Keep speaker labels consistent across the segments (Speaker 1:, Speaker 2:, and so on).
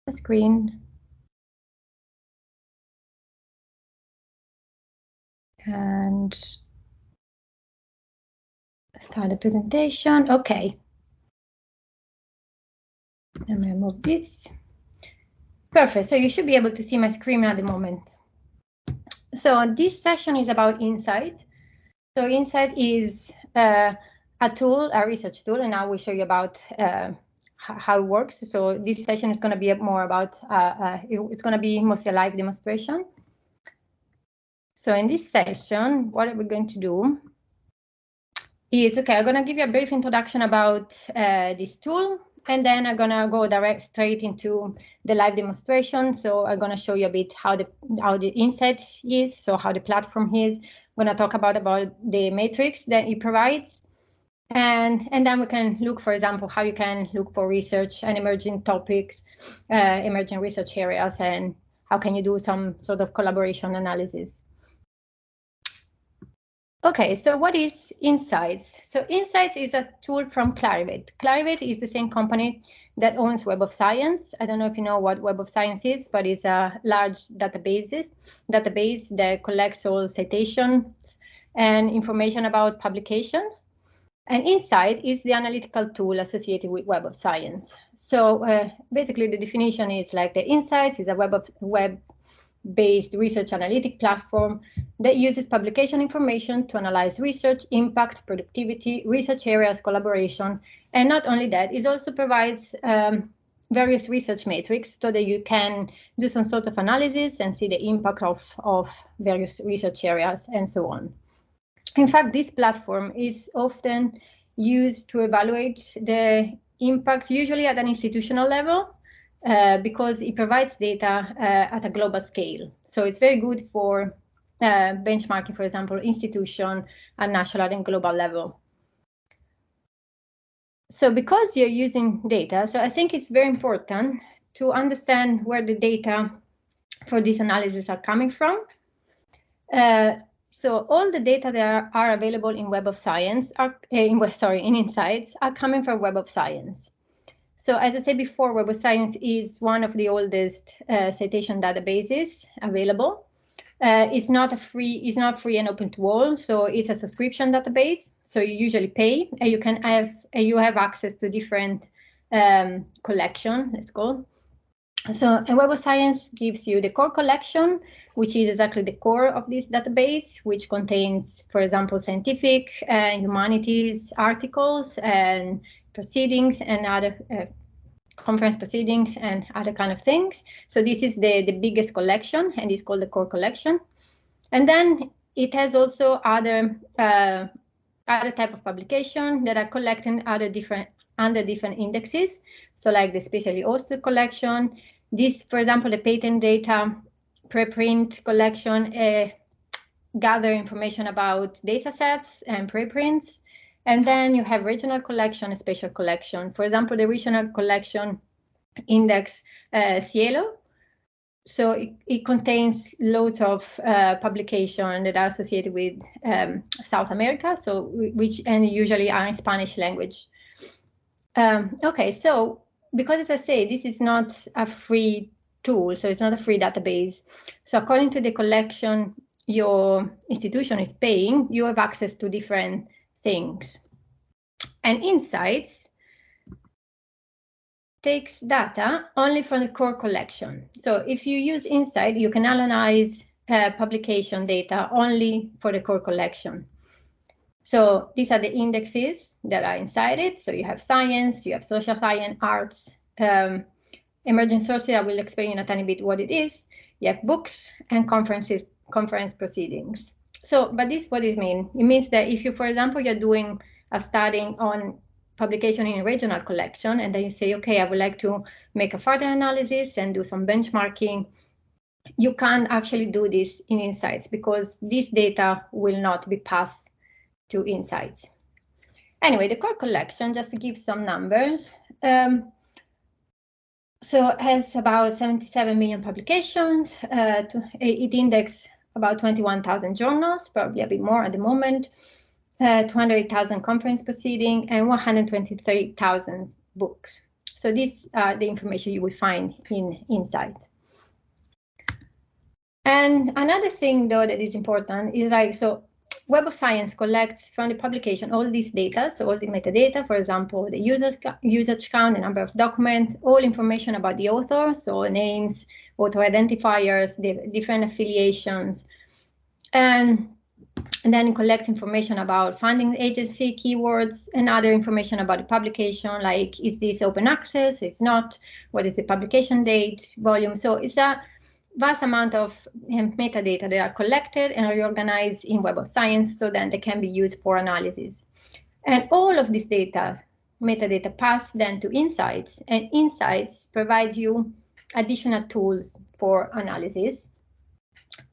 Speaker 1: the screen. And start the presentation. Okay. Let me remove this. Perfect. So you should be able to see my screen at the moment. So this session is about InCites. So InCites is a tool, a research tool, and I will show you about how it works. So this session is going to be more about, it's going to be mostly a live demonstration. So in this session, what we're going to do is, okay, I'm going to give you a brief introduction about this tool, and then I'm going to go straight into the live demonstration. So I'm going to show you a bit how the InCites is, so how the platform is. I'm going to talk about the matrix that it provides. And then we can look, for example, how you can look for research and emerging topics, emerging research areas, and how can you do some sort of collaboration analysis. Okay, so what is InCites? So InCites is a tool from Clarivate. Clarivate is the same company that owns Web of Science. I don't know if you know what Web of Science is, but it's a large database that collects all citations and information about publications. And InCites is the analytical tool associated with Web of Science. So basically the definition is like the InCites is a web-based research analytic platform that uses publication information to analyze research, impact, productivity, research areas, collaboration. And not only that, it also provides various research metrics so that you can do some sort of analysis and see the impact of various research areas and so on. In fact, this platform is often used to evaluate the impact, usually at an institutional level, because it provides data at a global scale. So it's very good for benchmarking, for example, institution at national and global level. So because you're using data, so I think it's very important to understand where the data for this analysis are coming from. So all the data that are available in Web of Science in InCites are coming from Web of Science. So as I said before, Web of Science is one of the oldest citation databases available. It's not free and open to all, so it's a subscription database. So you usually pay, and you have access to different collection. Let's go. So Web of Science gives you the core collection, which is exactly the core of this database, which contains, for example, scientific and humanities articles and proceedings and other conference proceedings and other kind of things. So this is the biggest collection, and it's called the core collection. And then it has also other type of publication that are collecting under different indexes. So like the specially hosted collection, this, for example, the patent data preprint collection gather information about data sets and preprints. And then you have regional collection, a special collection. For example, the regional collection index Cielo. So it contains loads of publications that are associated with South America, and usually are in Spanish language. Okay, so because as I say, this is not a free tool, so it's not a free database. So according to the collection your institution is paying, you have access to different things. And InCites takes data only from the core collection. So if you use InCites, you can analyze publication data only for the core collection. So these are the indexes that are inside it. So you have science, you have social science, arts, emerging sources. I will explain in a tiny bit what it is. You have books and conference proceedings. So, but this, what it means? It means that if you, for example, you're doing a study on publication in a regional collection, and then you say, okay, I would like to make a further analysis and do some benchmarking, you can't actually do this in InCites because this data will not be passed to InCites. Anyway, the core collection, just to give some numbers, so it has about 77 million publications. It indexes about 21,000 journals, probably a bit more at the moment, 208,000 conference proceedings, and 123,000 books. So these are the information you will find in InCites. And another thing, though, that is important is like, so Web of Science collects from the publication all this data, so all the metadata, for example, the usage count, the number of documents, all information about the author, so names, author identifiers, the different affiliations, and then it collects information about funding agency, keywords, and other information about the publication, like is this open access, it's not, what is the publication date, volume. So it's a vast amount of metadata that are collected and reorganized in Web of Science so that they can be used for analysis. And all of this data, metadata, pass then to InCites, and InCites provides you additional tools for analysis.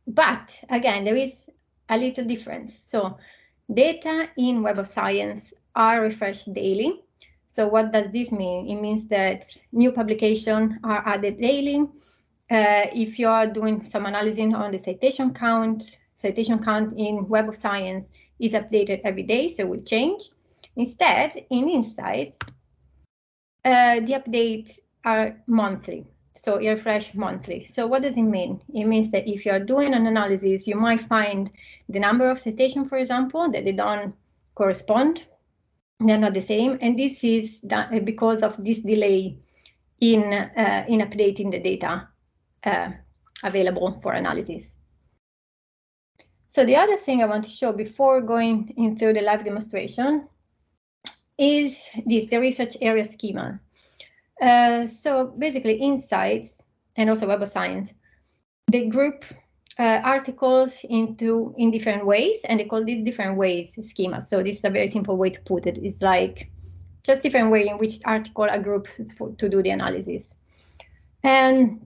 Speaker 1: But again, there is a little difference. So data in Web of Science are refreshed daily. So what does this mean? It means that new publications are added daily. If you are doing some analysis on the citation count in Web of Science is updated every day, so it will change. Instead, in InCites, the updates are monthly, so you refresh monthly. So what does it mean? It means that if you are doing an analysis, you might find the number of citations, for example, that they don't correspond, they're not the same, and this is because of this delay in updating the data available for analysis. So the other thing I want to show before going into the live demonstration is the research area schema. So basically InCites and also Web of Science, they group articles in different ways, and they call these different ways schemas. So this is a very simple way to put it. It's like just different way in which articles are grouped to do the analysis. And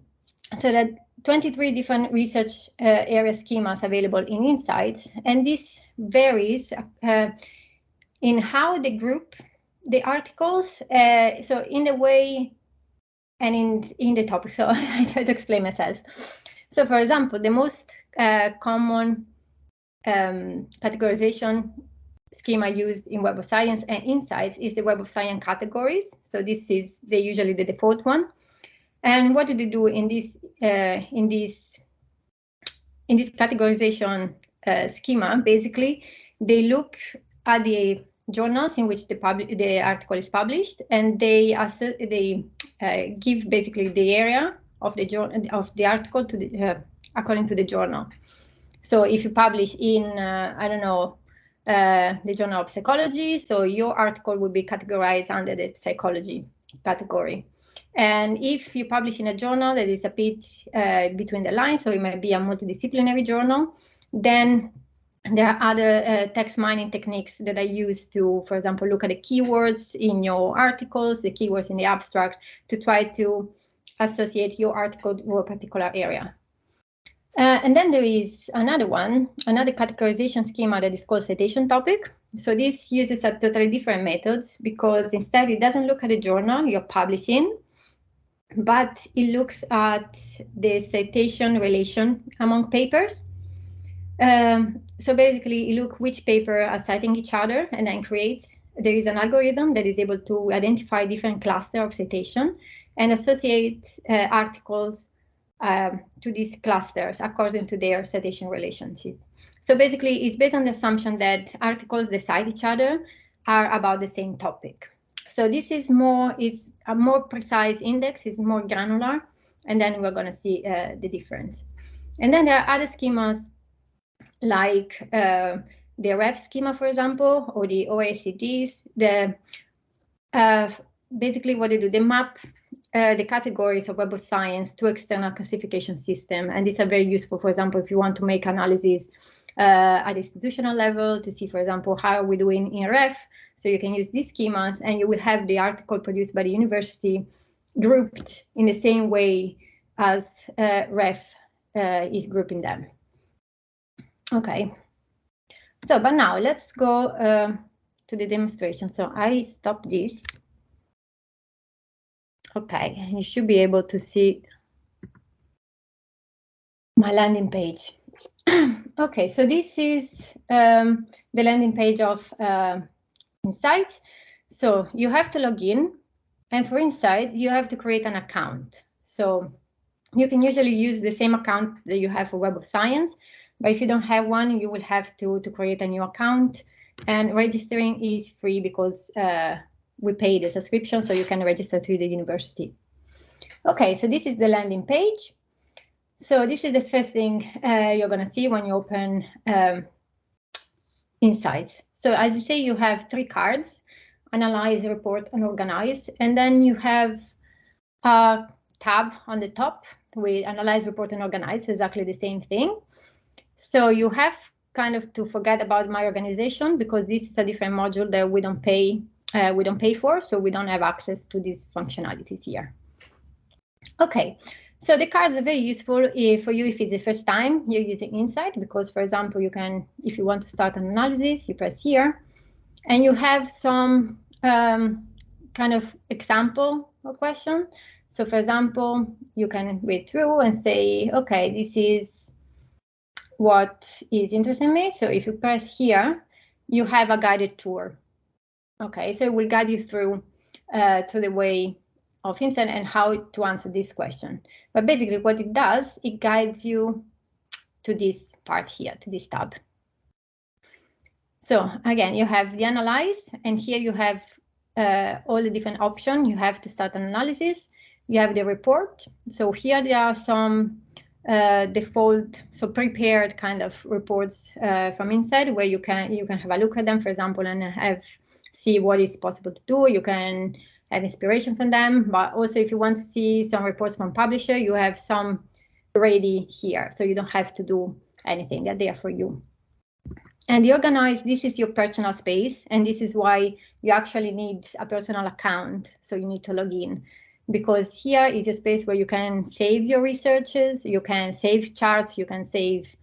Speaker 1: so that 23 different research area schemas available in InCites, and this varies in how they group the articles, so in the way and in the topic. So I try to explain myself. So for example, the most common categorization schema used in Web of Science and InCites is the Web of Science categories. So this is usually the default one. And what do they do in this categorization schema? Basically, they look at the journals in which the article is published, and they give basically the area of the article to according to the journal. So if you publish in I don't know, the Journal of Psychology, so your article will be categorized under the psychology category. And if you publish in a journal that is a bit between the lines, so it might be a multidisciplinary journal, then there are other text mining techniques that are used to, for example, look at the keywords in your articles, the keywords in the abstract, to try to associate your article with a particular area. And then there is another categorization schema that is called citation topic. So this uses a totally different methods, because instead it doesn't look at the journal you're publishing, but it looks at the citation relation among papers. So basically, you look which paper are citing each other, and then there is an algorithm that is able to identify different clusters of citation and associate articles to these clusters according to their citation relationship. So basically, it's based on the assumption that articles that cite each other are about the same topic. So this is a more precise index, is more granular, and then we're going to see the difference. And then there are other schemas like the REF schema, for example, or the OACDs. Basically what they do, they map the categories of Web of Science to external classification system, and these are very useful, for example, if you want to make analysis at institutional level to see, for example, how are we doing in REF. So you can use these schemas, and you will have the article produced by the university grouped in the same way as REF is grouping them. Okay, so but now let's go to the demonstration. So I stop this. Okay, you should be able to see my landing page. Okay, so this is the landing page of InCites. So you have to log in And for InCites, you have to create an account. So you can usually use the same account that you have for Web of Science, but if you don't have one, you will have to create a new account. And registering is free because we pay the subscription, so you can register to the university. Okay, so this is the landing page. So this is the first thing you're going to see when you open InCites. So as you say, you have 3 cards: analyze, report, and organize. And then you have a tab on the top with analyze, report, and organize, so exactly the same thing. So you have kind of to forget about my organization, because this is a different module that we don't pay for, so we don't have access to these functionalities here. Okay, so the cards are very useful for you if it's the first time you're using InCites, because, for example, you can, if you want to start an analysis, you press here, and you have some kind of example or question. So, for example, you can read through and say, okay, this is what is interesting me. So if you press here, you have a guided tour. Okay, so it will guide you through to the way of InCites and how to answer this question. But basically what it does, it guides you to this part here, to this tab. So again, you have the analyze, and here you have all the different options. You have to start an analysis. You have the report. So here there are some default, so prepared kind of reports from InCites where you can have a look at them, for example, and see what is possible to do. You can have inspiration from them, but also if you want to see some reports from publisher, you have some ready here, so you don't have to do anything. They're there for you. And the organize, this is your personal space, and this is why you actually need a personal account, so you need to log in, because here is a space where you can save your researches, you can save charts, you can save,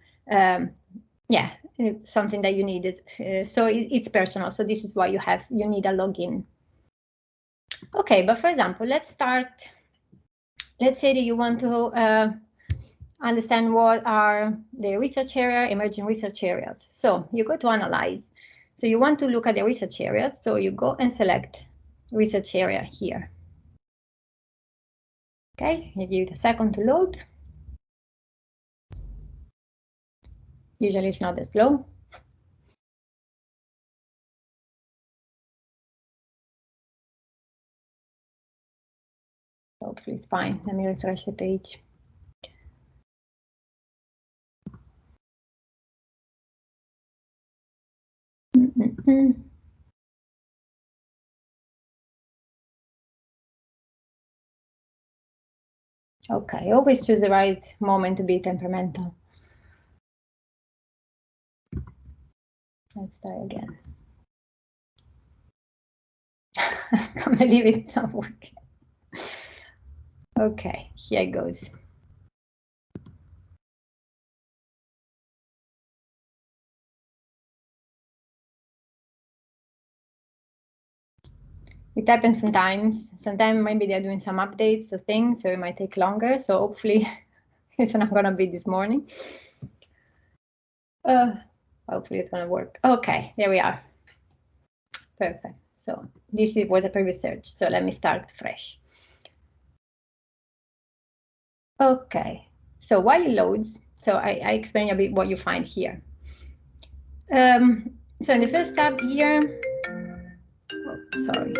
Speaker 1: something that you needed. So it's personal, so this is why you need a login. Okay, but for example, let's say that you want to understand what are the research area, emerging research areas. So you go to analyze. So you want to look at the research areas. So you go and select research area here. Okay, you give it a second to load. Usually it's not that slow. Hopefully it's fine. Let me refresh the page. Okay, always choose the right moment to be temperamental. Let's try again. I can't believe it's not working. Okay, here it goes. It happens sometimes. Sometimes maybe they're doing some updates or things, so it might take longer. So hopefully it's not gonna be this morning. Hopefully it's gonna work. Okay, there we are. Perfect. So this was a previous search. So let me start fresh. Okay, so while it loads, so I explain a bit what you find here. So in the first tab here, sorry.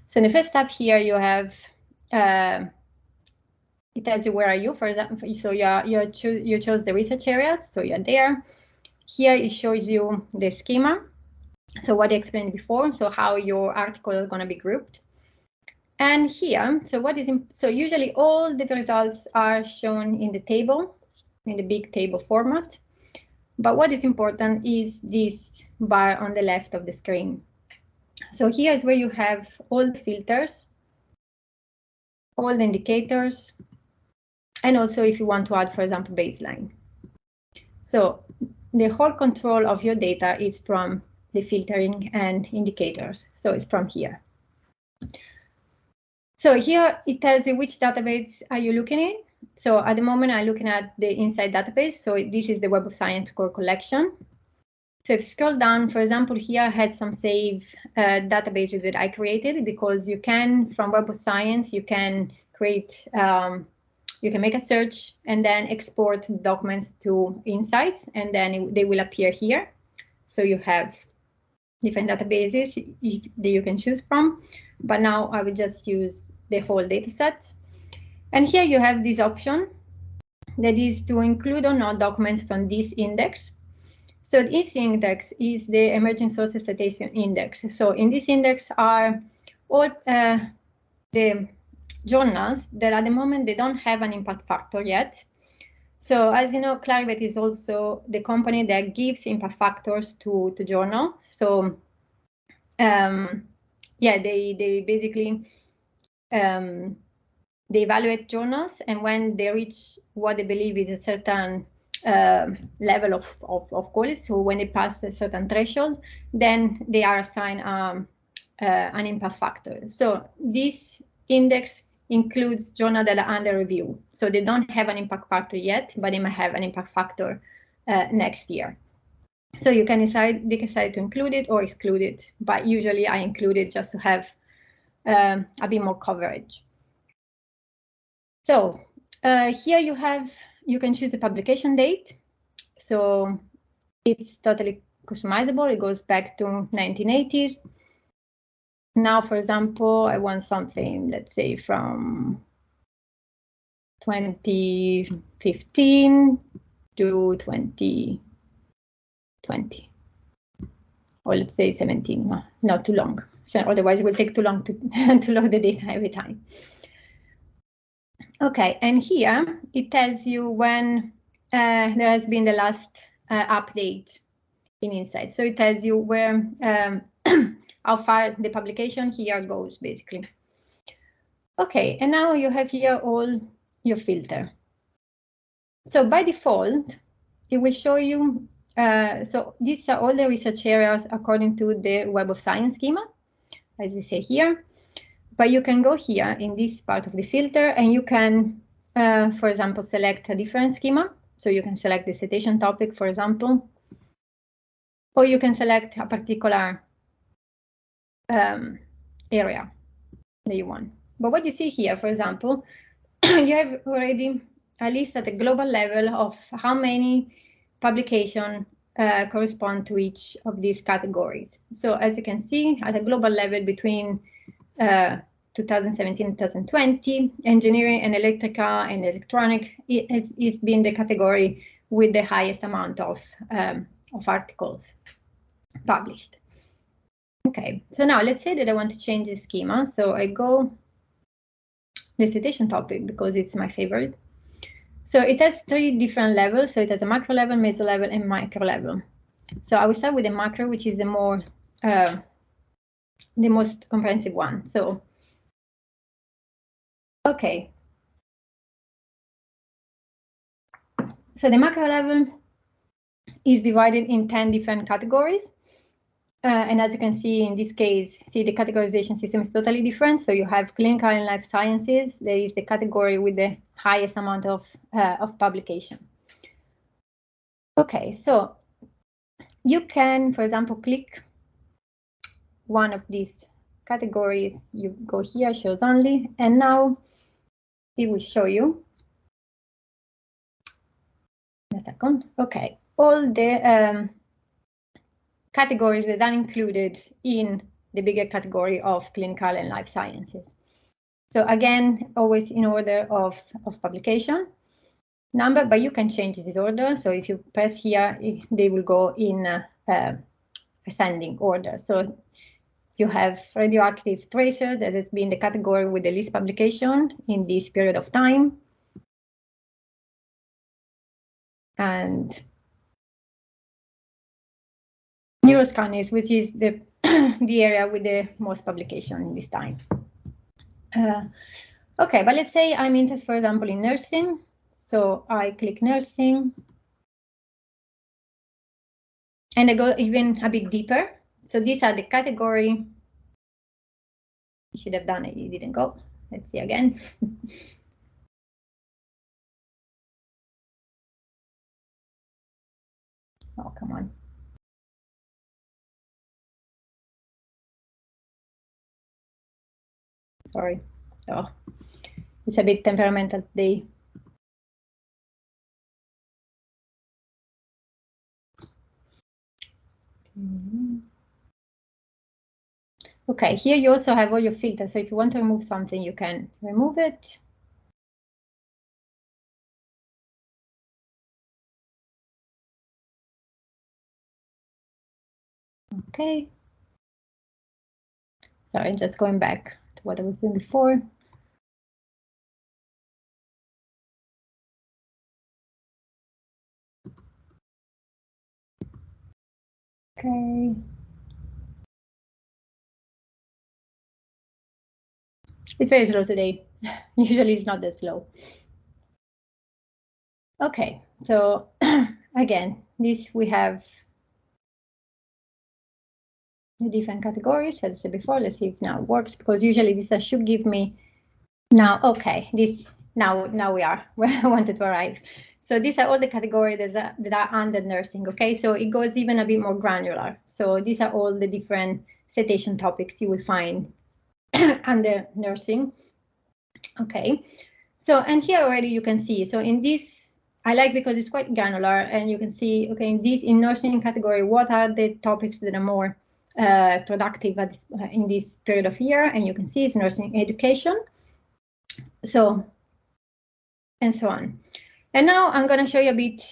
Speaker 1: So in the first tab here, you have, it tells you where are you, for example, so you chose the research areas, so you're there. Here it shows you the schema, so what I explained before, so how your article is going to be grouped. And here, so usually all the results are shown in the table, in the big table format. But what is important is this bar on the left of the screen. So here is where you have all the filters, all the indicators, and also if you want to add, for example, baseline. So the whole control of your data is from the filtering and indicators. So it's from here. So here it tells you which database are you looking in. So at the moment I'm looking at the InCites database. So this is the Web of Science core collection. So if you scroll down, for example, here I had some save databases that I created, because you can, from Web of Science, you can create, you can make a search and then export documents to InCites, and then they will appear here. So you have different databases that you can choose from. But now I will just use the whole data set. And here you have this option that is to include or not documents from this index. So this index is the Emerging Sources Citation Index. So in this index are all the journals that at the moment they don't have an impact factor yet. So as you know, Clarivate is also the company that gives impact factors to journals. So yeah, they basically they evaluate journals, and when they reach what they believe is a certain level of quality, so when they pass a certain threshold, then they are assigned an impact factor. So this index includes journals that are under review. So they don't have an impact factor yet, but they might have an impact factor next year. So you can decide to include it or exclude it, but usually I include it just to have a bit more coverage. So here you can choose the publication date. So it's totally customizable. It goes back to 1980s. Now, for example, I want something, let's say, from 2015 to 2020. Or let's say 17, not too long. So otherwise it will take too long to load the data every time. Okay, and here it tells you when there has been the last update in InCites. So it tells you where how far the publication here goes, basically. Okay, and now you have here all your filter. So by default, it will show you, so these are all the research areas according to the Web of Science schema, as you say here. But you can go here in this part of the filter, and you can, for example, select a different schema. So you can select the citation topic, for example, or you can select a particular area that you want. But what you see here, for example, you have already a list at the global level of how many publications correspond to each of these categories. So as you can see, at a global level between 2017 and 2020, engineering and electrical and electronic is been the category with the highest amount of articles published. Okay, so now let's say that I want to change the schema. So I go the citation topic because it's my favorite. So it has 3 different levels. So it has a macro level, meso level, and micro level. So I will start with the macro, which is the most comprehensive one. So, okay. So the macro level is divided in 10 different categories. And as you can see, in this case, see the categorization system is totally different. So you have clinical and life sciences. That is the category with the highest amount of publication. Okay, so you can, for example, click one of these categories. You go here, shows only, and now it will show you. In a second. Okay, all the categories that are included in the bigger category of clinical and life sciences. So again, always in order of publication number, but you can change this order. So if you press here, they will go in ascending order. So you have radioactive tracer that has been the category with the least publication in this period of time. And neuroscience, which is the area with the most publication in this time. Okay, but let's say I'm interested, for example, in nursing. So I click nursing. And I go even a bit deeper. So these are the category. You should have done it, you didn't go. Let's see again. Oh, come on. sorry. So it's a bit temperamental today. Okay, here you also have all your filters. So if you want to remove something, you can remove it. Okay. Sorry, just going back to what I was doing before. Okay. It's very slow today. Usually it's not that slow. Okay, so again, this we have the different categories, as I said before. Let's see if now it works, because usually this should give me now, okay, this now we are where I wanted to arrive. So these are all the categories that are under nursing, okay? So it goes even a bit more granular. So these are all the different citation topics you will find under nursing. Okay, so and here already you can see, so in this, I like because it's quite granular and you can see, okay, in nursing category, what are the topics that are more productive at this, in this period of year, and you can see it's nursing education, so, and so on. And now I'm going to show you a bit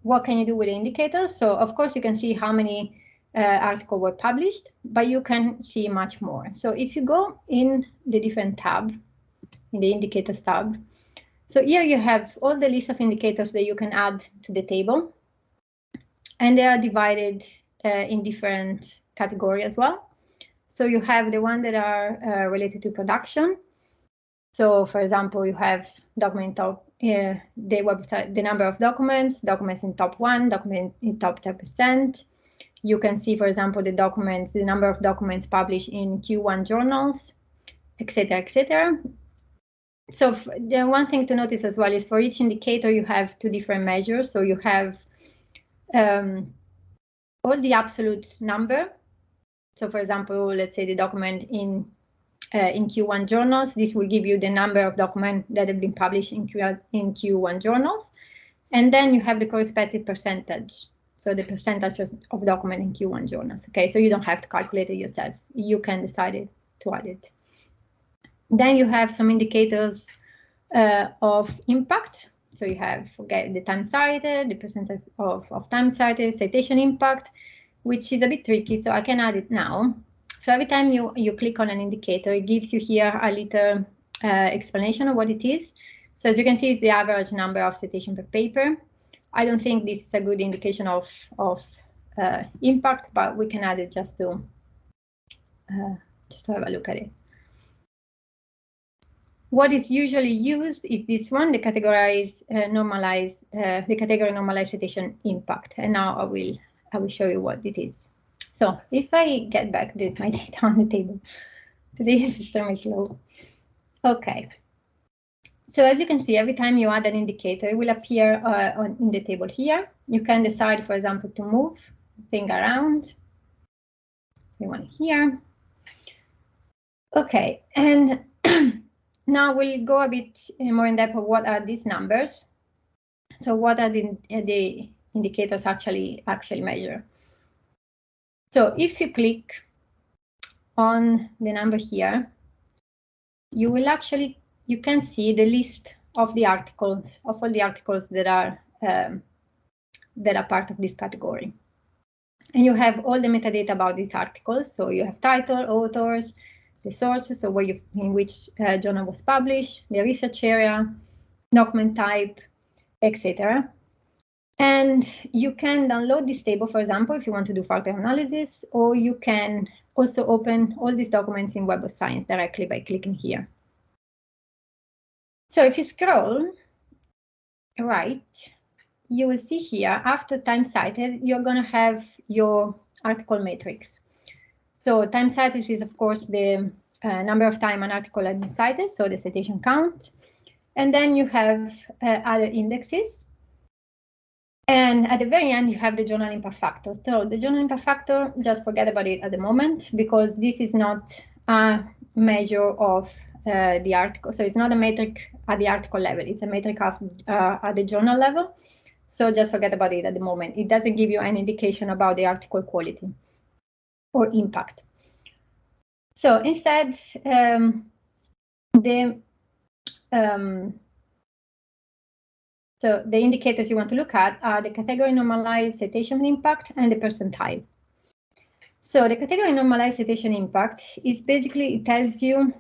Speaker 1: what can you do with the indicators. So of course you can see how many articles were published, but you can see much more. So if you go in the different tab, in the indicators tab, so here you have all the list of indicators that you can add to the table, and they are divided in different categories as well. So you have the ones that are related to production. So for example, you have document top, the website, the number of documents in top 1, document in top 10%. You can see, for example, the documents, the number of documents published in Q1 journals, etc., etc. So the one thing to notice as well is for each indicator, you have 2 different measures. So you have all the absolute number. So for example, let's say the document in Q1 journals, this will give you the number of documents that have been published in Q1 journals. And then you have the corresponding percentage. So the percentage of document in Q1 journals. Okay, so you don't have to calculate it yourself. You can decide to add it. Then you have some indicators of impact. So you have the time cited, the percentage of time cited, citation impact, which is a bit tricky, so I can add it now. So every time you click on an indicator, it gives you here a little explanation of what it is. So as you can see, it's the average number of citation per paper. I don't think this is a good indication of impact, but we can add it just to have a look at it. What is usually used is this one, the category normalized citation impact. And now I will show you what it is. So if I get back my data on the table, today's system is slow. Okay. So as you can see, every time you add an indicator, it will appear in the table here. You can decide, for example, to move thing around. So you want here. Okay, and now we'll go a bit more in depth of what are these numbers. So what are the indicators actually measure? So if you click on the number here, you will actually, you can see the list of the articles, of all the articles that are part of this category. And you have all the metadata about these articles. So you have title, authors, the sources, so where in which journal was published, the research area, document type, etc. And you can download this table, for example, if you want to do further analysis, or you can also open all these documents in Web of Science directly by clicking here. So if you scroll right, you will see here, after time cited, you're going to have your article matrix. So time cited is, of course, the number of time an article has been cited, so the citation count. And then you have other indexes. And at the very end, you have the journal impact factor. So the journal impact factor, just forget about it at the moment, because this is not measure of the article. So it's not a metric at the article level, it's a metric at the journal level. So just forget about it at the moment. It doesn't give you any indication about the article quality or impact. So instead, so the indicators you want to look at are the category normalized citation impact and the percentile. So the category normalized citation impact is basically, it tells you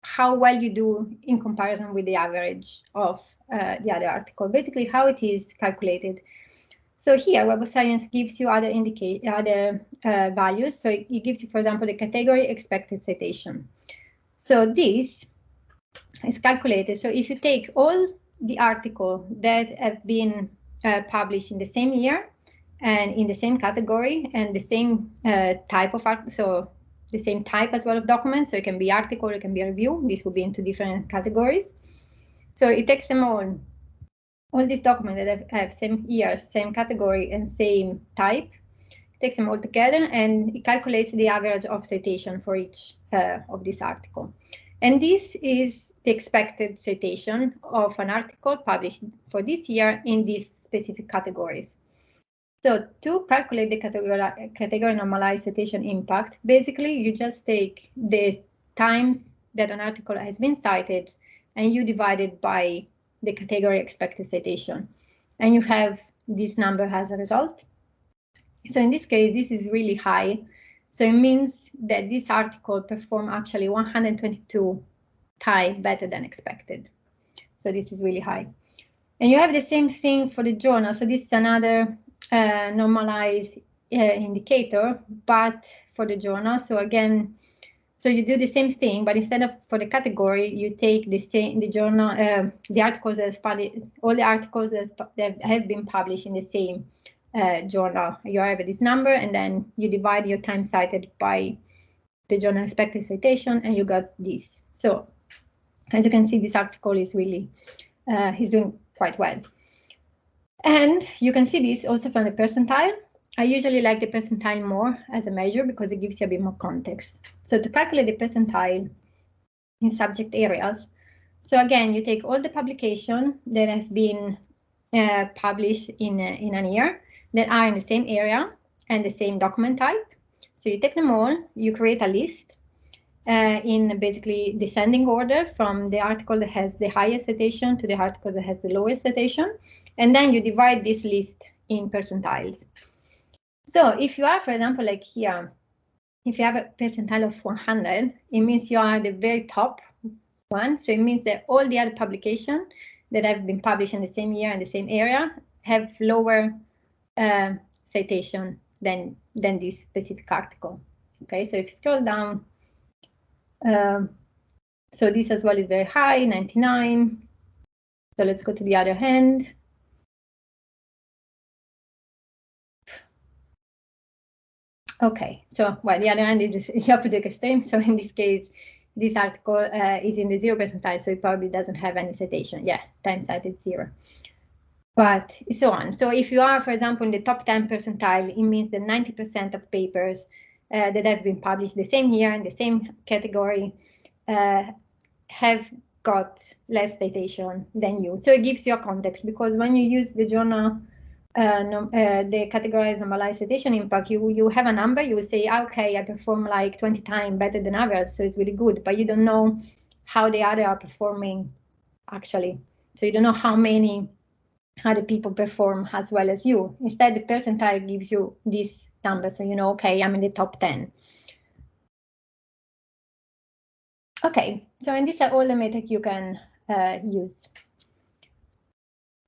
Speaker 1: how well you do in comparison with the average of the other article, basically how it is calculated. So here, Web of Science gives you other values. So it gives you, for example, the category expected citation. So this is calculated. So if you take all the articles that have been published in the same year and in the same category and the same type of article, so the same type as well of documents, so it can be article, it can be a review. This will be into different categories. So it takes them all these documents that have same year, same category, and same type, takes them all together, and it calculates the average of citation for each of this article. And this is the expected citation of an article published for this year in these specific categories. So to calculate the category normalized citation impact, basically you just take the times that an article has been cited and you divide it by the category expected citation, and you have this number as a result. So in this case, this is really high. So it means that this article performed actually 122 times better than expected. So this is really high. And you have the same thing for the journal. So this is another normalized indicator, but for the journal. So again, so you do the same thing, but instead of for the category, you take the journal, the articles all the articles that have been published in the same journal. You have this number, and then you divide your time cited by the journal expected citation, and you got this. So as you can see, this article is really he's doing quite well. And you can see this also from the percentile. I usually like the percentile more as a measure because it gives you a bit more context. So to calculate the percentile in subject areas, so again, you take all the publications that have been published in a year that are in the same area and the same document type. So you take them all, you create a list in basically descending order from the article that has the highest citation to the article that has the lowest citation, and then you divide this list in percentiles. So if you are, for example, like here, if you have a percentile of 100, it means you are the very top one. So it means that all the other publications that have been published in the same year and the same area have lower citation than this specific article. Okay, so if you scroll down, so this as well is very high, 99. So let's go to the other hand. Okay, so well, the other hand is the opposite extreme. So in this case, this article is in the 0 percentile, so it probably doesn't have any citation. Yeah, time cited 0. But so on. So if you are, for example, in the top 10 percentile, it means that 90% of papers that have been published the same year in the same category have got less citation than you. So it gives you a context, because when you use the journal, the categorized normalized citation impact, you have a number, you will say, okay, I perform like 20 times better than average, so it's really good, but you don't know how the other are performing actually. So you don't know how many other people perform as well as you. Instead, the percentile gives you this number, so you know, okay, I'm in the top 10. Okay, so and these are all the metrics you can use.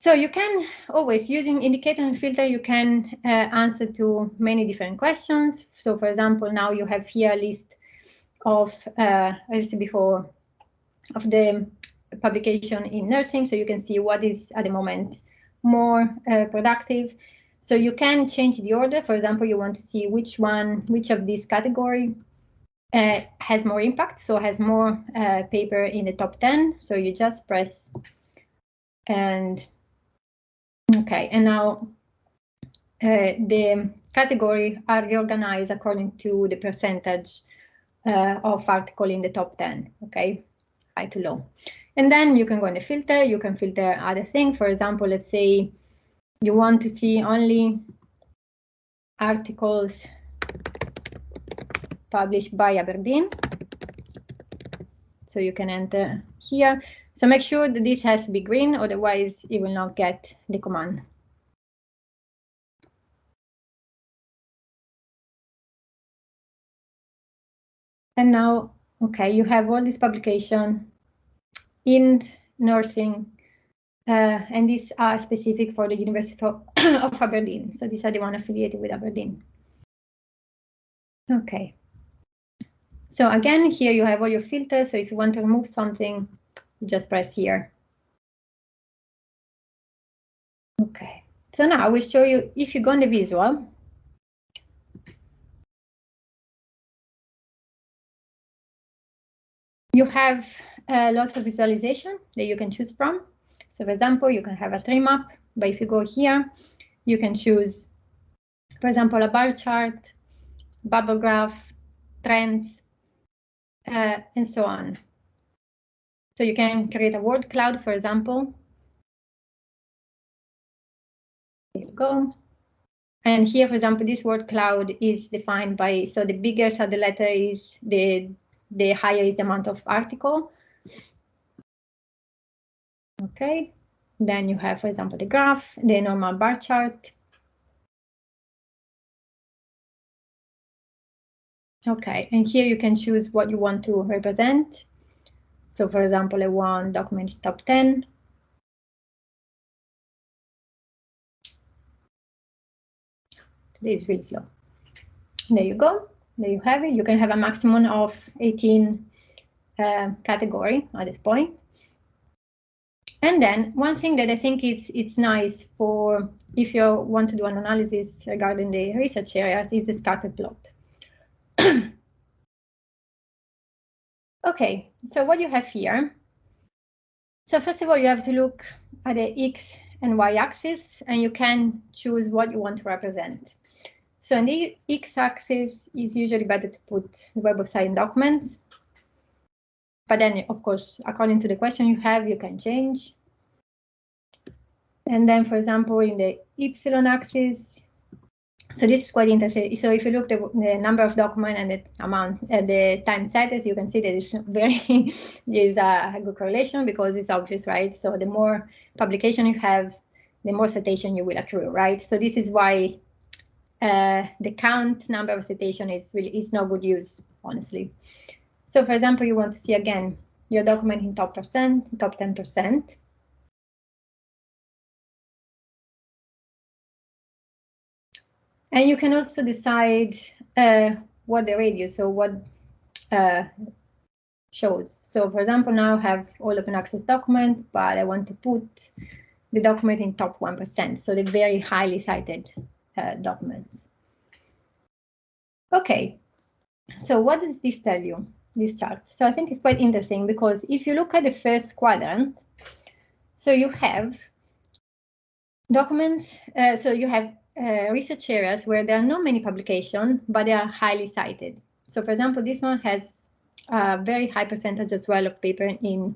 Speaker 1: So you can always, using indicator and filter, you can answer to many different questions. So for example, now you have here a list of, as I said before, of the publication in nursing. So you can see what is at the moment more productive. So you can change the order. For example, you want to see which of these category has more impact, so has more paper in the top 10. So you just press and okay, and now the category are reorganized according to the percentage of article in the top 10, okay, high to low. And then you can go in the filter, you can filter other things. For example, let's say you want to see only articles published by Aberdeen. So you can enter here. So make sure that this has to be green, otherwise it will not get the command. And now, okay, you have all this publication in nursing, and these are specific for the University of Aberdeen. So these are the one affiliated with Aberdeen. Okay. So again, here you have all your filters. So if you want to remove something, you just press here. Okay. So now I will show you, if you go on the visual, you have lots of visualization that you can choose from. So for example, you can have a tree map, but if you go here, you can choose, for example, a bar chart, bubble graph, trends, and so on. So you can create a word cloud, for example. There you go. And here, for example, this word cloud is defined by, so the bigger the letter is, the higher is the amount of article. Okay, then you have, for example, the graph, the normal bar chart. Okay, and here you can choose what you want to represent. So for example, I want document top 10. Today is really slow. There you go. There you have it. You can have a maximum of 18 category at this point. And then one thing that I think it's nice for if you want to do an analysis regarding the research areas is the scatter plot. Okay, so what you have here. So first of all, you have to look at the X and Y axis, and you can choose what you want to represent. So in the X axis is usually better to put Web of Science documents. But then, of course, according to the question you have, you can change. And then, for example, in the Y axis, so this is quite interesting. So if you look at the number of documents and the amount, the time cited, you can see that it's very, there's a good correlation because it's obvious, right? So the more publication you have, the more citation you will accrue, right? So this is why the count number of citation is no good use, honestly. So for example, you want to see again your document in top 10%. And you can also decide what the radius, so what shows. So for example, now I have all open access document, but I want to put the document in top 1%, so the very highly cited documents. Okay, so what does this tell you, this chart? So I think it's quite interesting because if you look at the first quadrant, so you have documents, so you have research areas where there are not many publications, but they are highly cited. So for example, this one has a very high percentage as well of paper in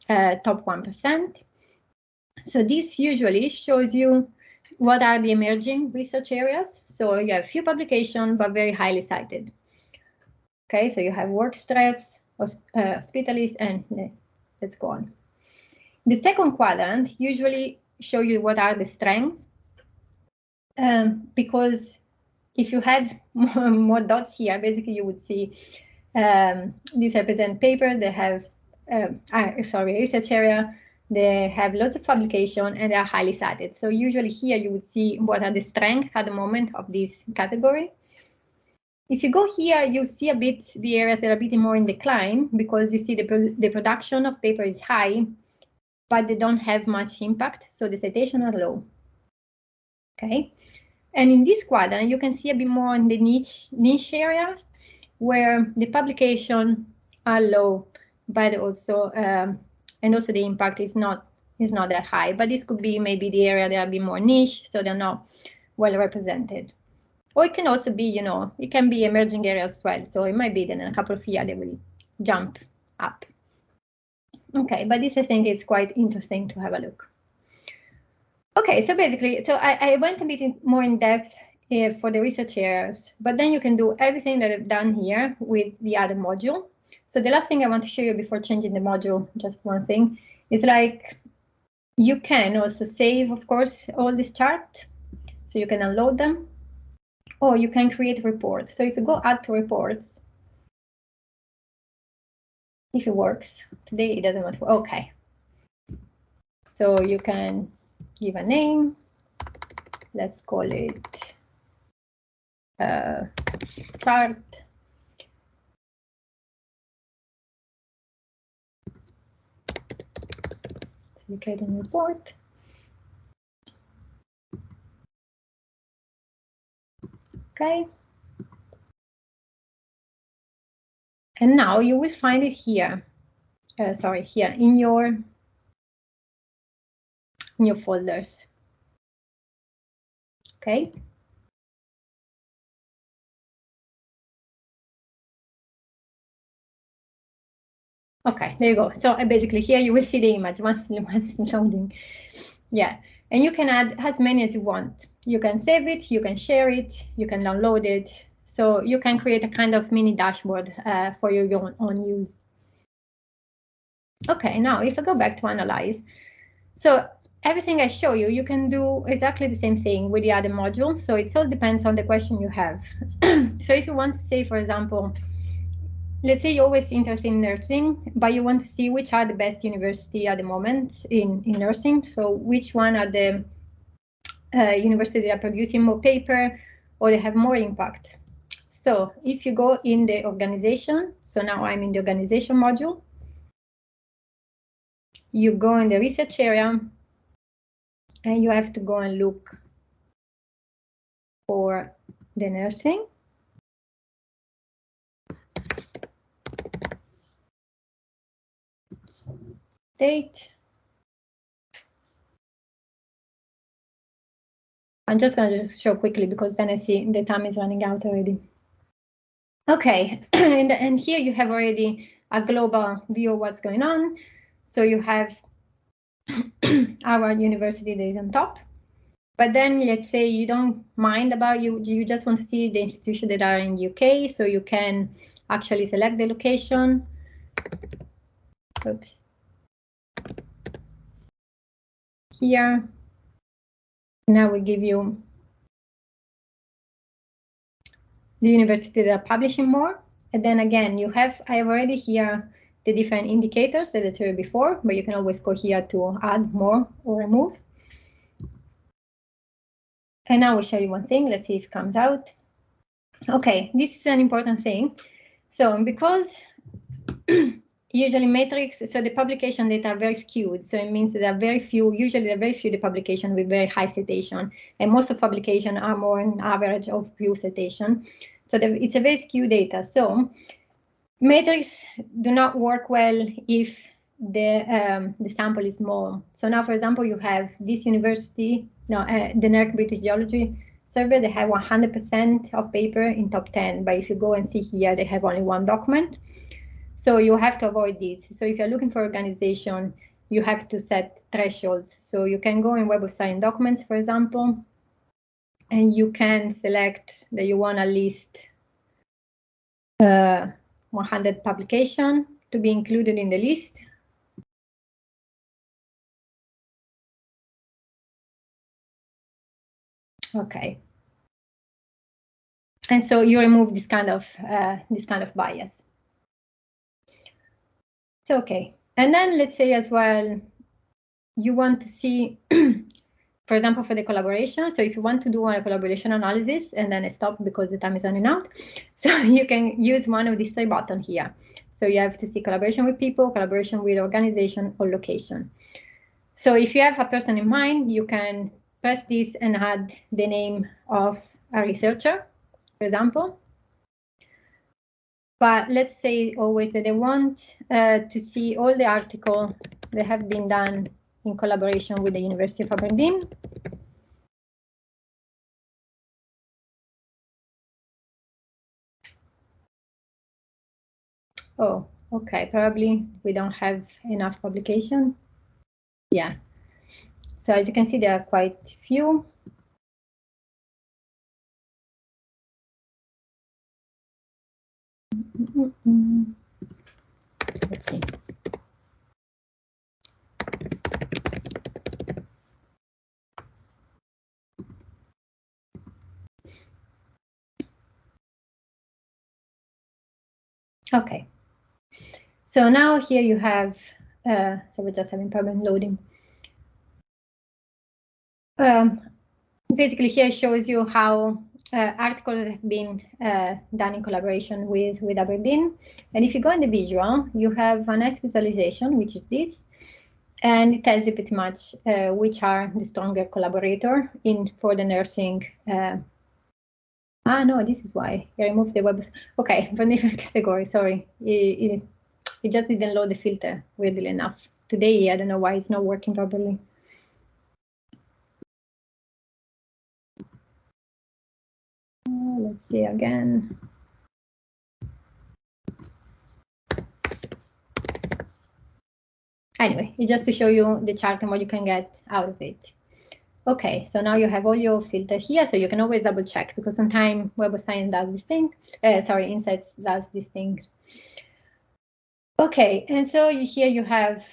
Speaker 1: top 1%. So this usually shows you what are the emerging research areas. So you have few publications, but very highly cited. Okay, so you have work stress, hospitalists, and let's go on. The second quadrant usually show you what are the strengths, because if you had more dots here, basically you would see these represent paper, they have, research area, they have lots of publication and they are highly cited. So usually here you would see what are the strengths at the moment of this category. If you go here, you see a bit the areas that are a bit more in decline because you see the production of paper is high, but they don't have much impact, so the citation are low. Okay, and in this quadrant, you can see a bit more in the niche areas where the publication are low, but also and also the impact is not that high. But this could be maybe the area that are a bit more niche, so they're not well represented. Or it can also be, you know, it can be emerging areas as well. So it might be that in a couple of years they will jump up. Okay, but this I think is quite interesting to have a look. Okay, so basically, so I went a bit more in depth for the research areas, but then you can do everything that I've done here with the other module. So the last thing I want to show you before changing the module, just one thing, is like you can also save, of course, all this chart. So you can download them, or you can create reports. So if you go add to reports, if it works, today it doesn't want to, okay. So you can give a name, let's call it chart. So you create a report. Okay. And now you will find it here. Here in your folders. Okay. Okay, there you go. So basically here you will see the image once loading. Yeah, and you can add as many as you want. You can save it, you can share it, you can download it. So you can create a kind of mini dashboard for your own use. Okay, now if I go back to analyze, so everything I show you, you can do exactly the same thing with the other module. So it all depends on the question you have. So if you want to say, for example, let's say you're always interested in nursing, but you want to see which are the best university at the moment in nursing. So which one are the universities that are producing more paper or they have more impact. So if you go in the organization, so now I'm in the organization module, you go in the research area and you have to go and look for the nursing. Date. I'm just going to just show quickly because then I see the time is running out already. Okay, and here you have already a global view of what's going on. So you have our university that is on top. But then let's say you don't mind about you just want to see the institutions that are in UK, so you can actually select the location. Oops. Here. Now we give you the university that are publishing more. And then again, I have already here the different indicators that I showed you before, but you can always go here to add more or remove. And now we'll show you one thing. Let's see if it comes out. Okay, this is an important thing. So because usually metrics, so the publication data are very skewed. So it means that there are very few, usually there are very few the publication with very high citation. And most of publication are more an average of few citation. So it's a very skewed data. So metrics do not work well if the sample is small. So now, for example, you have this university, the NERC British Geology survey, they have 100% of paper in top 10. But if you go and see here, they have only one document. So you have to avoid this. So if you're looking for organization, you have to set thresholds. So you can go in Web of Science documents, for example, and you can select that you want to list 100 publication to be included in the list. Okay. And so you remove this kind of bias. So okay. And then let's say as well, you want to see, for example, for the collaboration. So if you want to do a collaboration analysis, and then I stop because the time is running out. So you can use one of these three buttons here. So you have to see collaboration with people, collaboration with organization, or location. So if you have a person in mind, you can press this and add the name of a researcher, for example. But let's say always that they want to see all the articles that have been done in collaboration with the University of Aberdeen. Oh, okay, probably we don't have enough publication. Yeah. So as you can see, there are quite few. Let's see. Okay. So now here you have, so we're just having problem loading. Basically here shows you how articles have been done in collaboration with Aberdeen. And if you go in the visual, you have a nice visualization, which is this. And it tells you pretty much which are the stronger collaborator for the nursing. No, this is why I removed the web. Okay, for different category. Sorry, it just didn't load the filter weirdly enough. Today, I don't know why it's not working properly. Let's see again. Anyway, it's just to show you the chart and what you can get out of it. Okay, so now you have all your filters here, so you can always double check because sometimes Web of Science does this thing. Sorry, InCites does this thing. Okay, and so here you have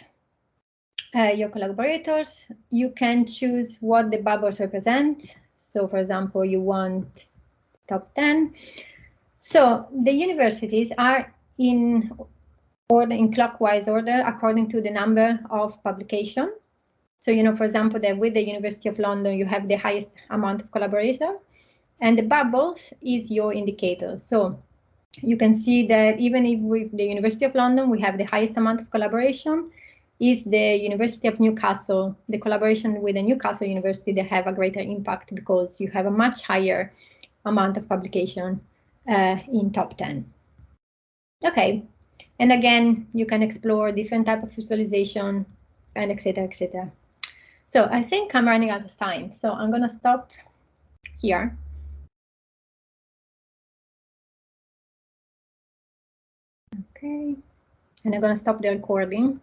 Speaker 1: your collaborators. You can choose what the bubbles represent. So for example, you want top 10. So the universities are in order, in clockwise order, according to the number of publication. So, for example, that with the University of London, you have the highest amount of collaboration, and the bubbles is your indicator. So you can see that even if with the University of London, we have the highest amount of collaboration, is the University of Newcastle, the collaboration with the Newcastle University, they have a greater impact because you have a much higher amount of publication in top 10. Okay, and again, you can explore different type of visualization and etc., etc. So I think I'm running out of time, so I'm going to stop here. Okay, and I'm going to stop the recording.